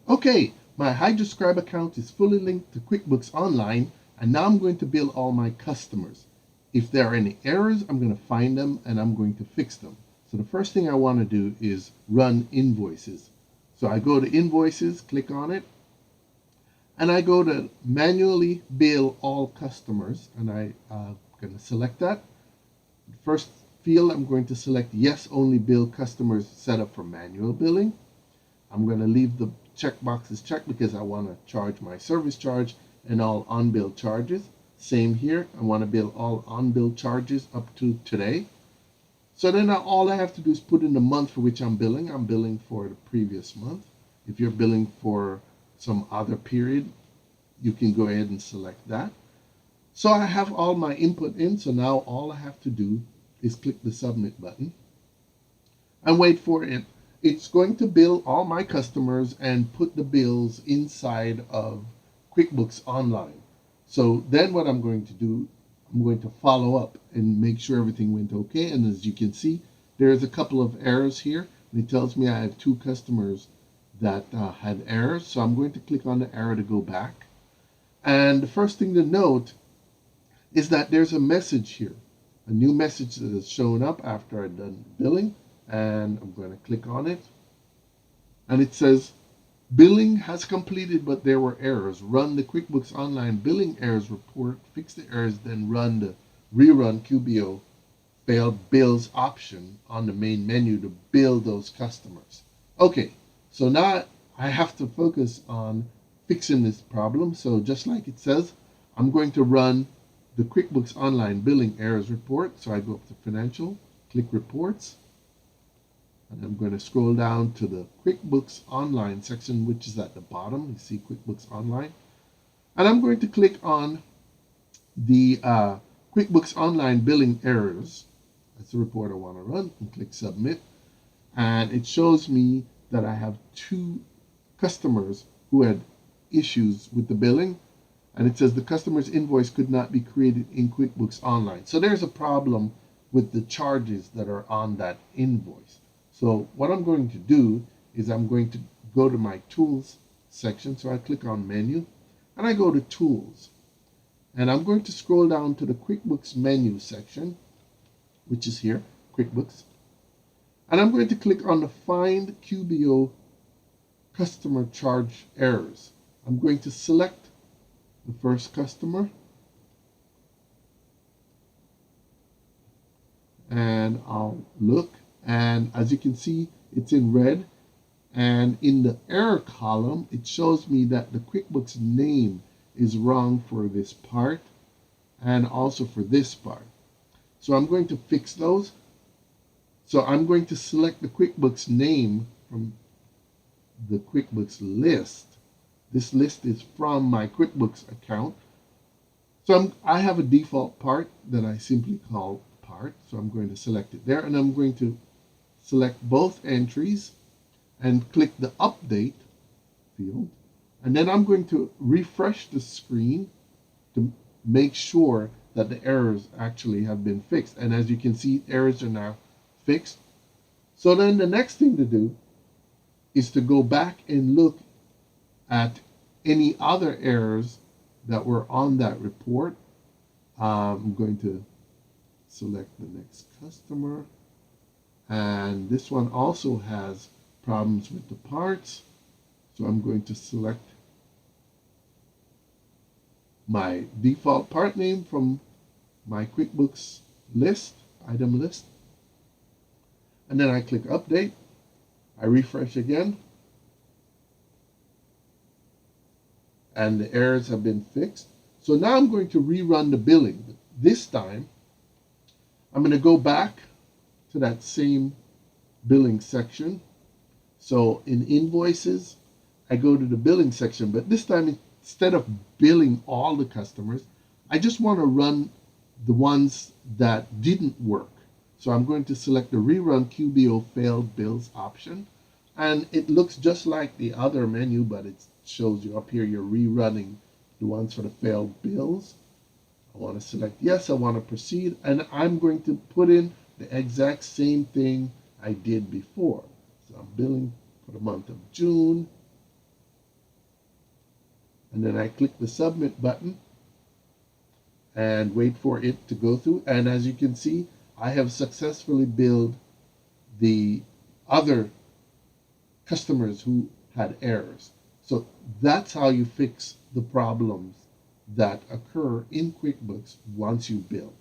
Okay, my Hydroscribe account is fully linked to QuickBooks Online, and now I'm going to bill all my customers. If there are any errors, I'm going to find them and I'm going to fix them. So the first thing I want to do is run invoices. So I go to invoices, click on it, and I go to manually bill all customers, and I'm going to select that. First field, I'm going to select yes, only bill customers set up for manual billing. I'm going to leave the checkboxes checked because I want to charge my service charge and all unbilled charges. Same here. I want to bill all unbilled charges up to today. So then all I have to do is put in the month for which I'm billing. I'm billing for the previous month. If you're billing for some other period, you can go ahead and select that. So I have all my input in. So now all I have to do is click the submit button and wait for it. It's going to bill all my customers and put the bills inside of QuickBooks Online. So then what I'm going to do, I'm going to follow up and make sure everything went okay. And as you can see, there's a couple of errors here. And it tells me I have 2 customers that had errors. So I'm going to click on the error to go back. And the first thing to note is that there's a message here, a new message that has shown up after I've done billing. And I'm going to click on it. And it says, billing has completed, but there were errors. Run the QuickBooks Online billing errors report, fix the errors, then run the rerun QBO failed bills option on the main menu to bill those customers. Okay, so now I have to focus on fixing this problem. So just like it says, I'm going to run the QuickBooks Online billing errors report. So I go up to Financial, click Reports, and I'm going to scroll down to the QuickBooks Online section, which is at the bottom. You see QuickBooks Online. And I'm going to click on the QuickBooks Online billing errors. That's the report I want to run, and click Submit. And it shows me that I have 2 customers who had issues with the billing. And it says the customer's invoice could not be created in QuickBooks Online. So there's a problem with the charges that are on that invoice. So what I'm going to do is I'm going to go to my Tools section. So I click on Menu, and I go to Tools. And I'm going to scroll down to the QuickBooks Menu section, which is here, QuickBooks. And I'm going to click on the Find QBO Customer Charge Errors. I'm going to select the first customer, and I'll look. And as you can see, it's in red. And in the error column, it shows me that the QuickBooks name is wrong for this part and also for this part. So I'm going to fix those. So I'm going to select the QuickBooks name from the QuickBooks list. This list is from my QuickBooks account. So I have a default part that I simply call part. So I'm going to select it there, and I'm going to select both entries and click the update field. And then I'm going to refresh the screen to make sure that the errors actually have been fixed. And as you can see, errors are now fixed. So then the next thing to do is to go back and look at any other errors that were on that report. I'm going to select the next customer. And this one also has problems with the parts. So I'm going to select my default part name from my QuickBooks list, item list. And then I click Update. I refresh again. And the errors have been fixed. So now I'm going to rerun the billing. This time, I'm going to go back to that same billing section. So in invoices, I go to the billing section, but this time instead of billing all the customers, I just want to run the ones that didn't work. So I'm going to select the rerun QBO failed bills option, and it looks just like the other menu, but it shows you up here you're rerunning the ones for the failed bills. I want to select yes, I want to proceed, and I'm going to put in the exact same thing I did before. So I'm billing for the month of June, and then I click the submit button and wait for it to go through. And as you can see, I have successfully billed the other customers who had errors. So that's how you fix the problems that occur in QuickBooks once you bill.